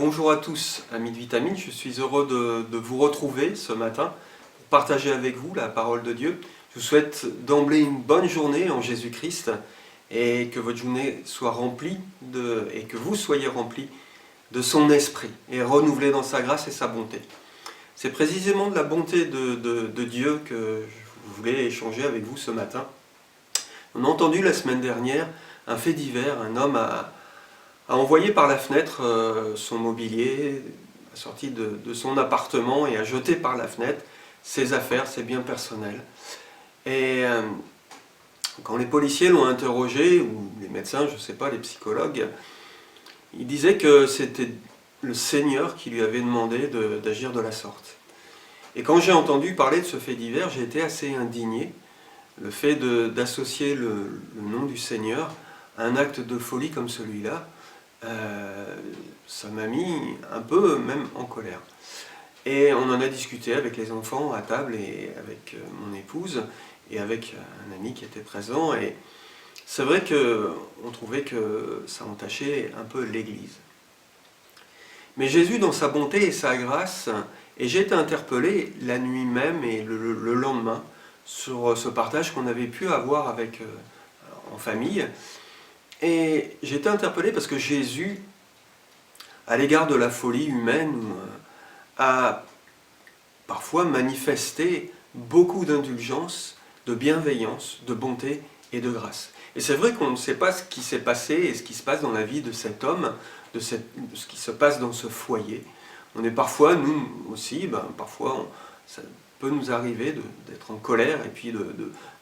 bonjour à tous, amis de Vitamine, je suis heureux de vous retrouver ce matin pour partager avec vous la parole de Dieu. Je vous souhaite d'emblée une bonne journée en Jésus-Christ et que votre journée soit remplie et que vous soyez remplis de son esprit et renouvelés dans sa grâce et sa bonté. C'est précisément de la bonté de Dieu que je voulais échanger avec vous ce matin. On a entendu la semaine dernière un fait divers, un homme a envoyé par la fenêtre son mobilier, a sorti de son appartement et a jeté par la fenêtre ses affaires, ses biens personnels. Et quand les policiers l'ont interrogé, ou les médecins, je ne sais pas, les psychologues, il disait que c'était le Seigneur qui lui avait demandé d'agir de la sorte. Et quand j'ai entendu parler de ce fait divers, j'ai été assez indigné. Le fait d'associer le nom du Seigneur à un acte de folie comme celui-là, ça m'a mis un peu même en colère. Et on en a discuté avec les enfants à table et avec mon épouse et avec un ami qui était présent. Et c'est vrai qu'on trouvait que ça entachait un peu l'Église. Mais Jésus, dans sa bonté et sa grâce, et j'ai été interpellé la nuit même et le lendemain sur ce partage qu'on avait pu avoir en famille. Et j'ai été interpellé parce que Jésus, à l'égard de la folie humaine, a parfois manifesté beaucoup d'indulgence, de bienveillance, de bonté et de grâce. Et c'est vrai qu'on ne sait pas ce qui s'est passé et ce qui se passe dans la vie de cet homme, de ce qui se passe dans ce foyer. On est parfois, nous aussi, parfois ça peut nous arriver d'être en colère et puis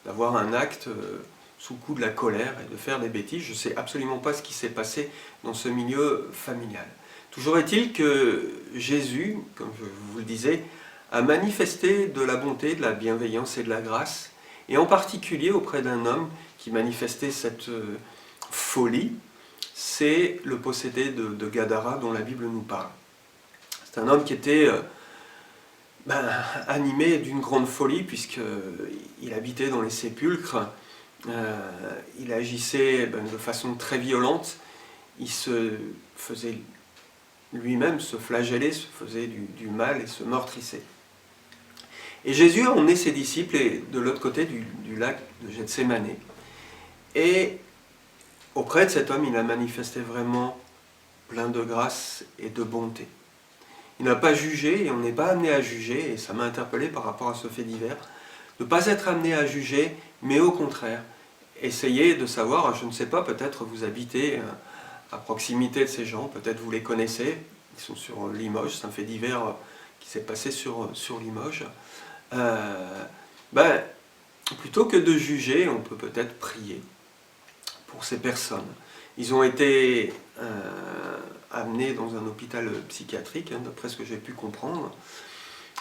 d'avoir un acte sous le coup de la colère et de faire des bêtises. Je ne sais absolument pas ce qui s'est passé dans ce milieu familial. Toujours est-il que Jésus, comme je vous le disais, a manifesté de la bonté, de la bienveillance et de la grâce, et en particulier auprès d'un homme qui manifestait cette folie, c'est le possédé de Gadara dont la Bible nous parle. C'est un homme qui était animé d'une grande folie puisqu'il habitait dans les sépulcres, il agissait de façon très violente, il se faisait lui-même se flagellait, se faisait du mal et se meurtrissait. Et Jésus a emmené ses disciples de l'autre côté du lac de Gethsémane. Et auprès de cet homme, il a manifesté vraiment plein de grâce et de bonté. Il n'a pas jugé et on n'est pas amené à juger, et ça m'a interpellé par rapport à ce fait divers, de ne pas être amené à juger, mais au contraire, essayer de savoir, je ne sais pas, peut-être vous habitez à proximité de ces gens, peut-être vous les connaissez, ils sont sur Limoges, c'est un fait divers qui s'est passé sur Limoges. Plutôt que de juger, on peut peut-être prier pour ces personnes. Ils ont été amenés dans un hôpital psychiatrique, d'après ce que j'ai pu comprendre.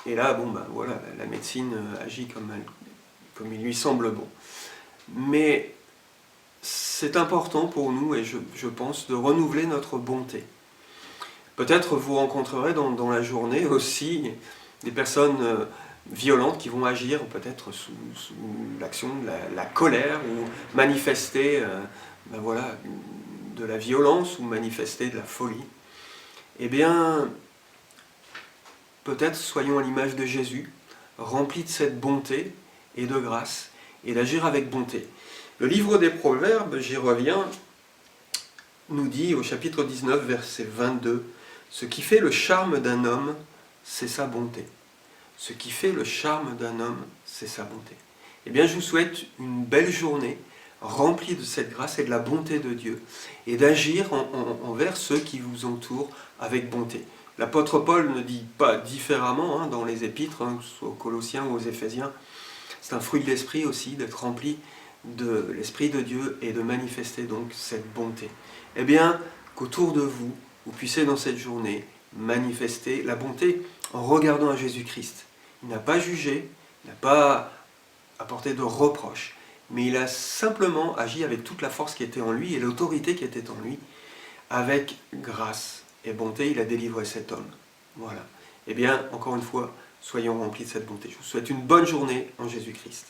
Et là, voilà, la médecine agit comme il lui semble bon. Mais c'est important pour nous, et je pense, de renouveler notre bonté. Peut-être vous rencontrerez dans la journée aussi des personnes violentes qui vont agir peut-être sous l'action de la colère ou manifester de la violence ou manifester de la folie. Eh bien, peut-être soyons à l'image de Jésus, remplis de cette bonté et de grâce, et d'agir avec bonté. Le livre des Proverbes, j'y reviens, nous dit au chapitre 19, verset 22, « Ce qui fait le charme d'un homme, c'est sa bonté. » Ce qui fait le charme d'un homme, c'est sa bonté. Eh bien, je vous souhaite une belle journée, remplie de cette grâce et de la bonté de Dieu, et d'agir envers ceux qui vous entourent avec bonté. L'apôtre Paul ne dit pas différemment dans les épîtres, que ce soit aux Colossiens ou aux Éphésiens. C'est un fruit de l'esprit aussi, d'être rempli de l'Esprit de Dieu et de manifester donc cette bonté. Eh bien, qu'autour de vous, vous puissiez dans cette journée manifester la bonté en regardant à Jésus-Christ. Il n'a pas jugé, il n'a pas apporté de reproches, mais il a simplement agi avec toute la force qui était en lui et l'autorité qui était en lui. Avec grâce et bonté, il a délivré cet homme. Voilà. Eh bien, encore une fois, soyons remplis de cette bonté. Je vous souhaite une bonne journée en Jésus-Christ.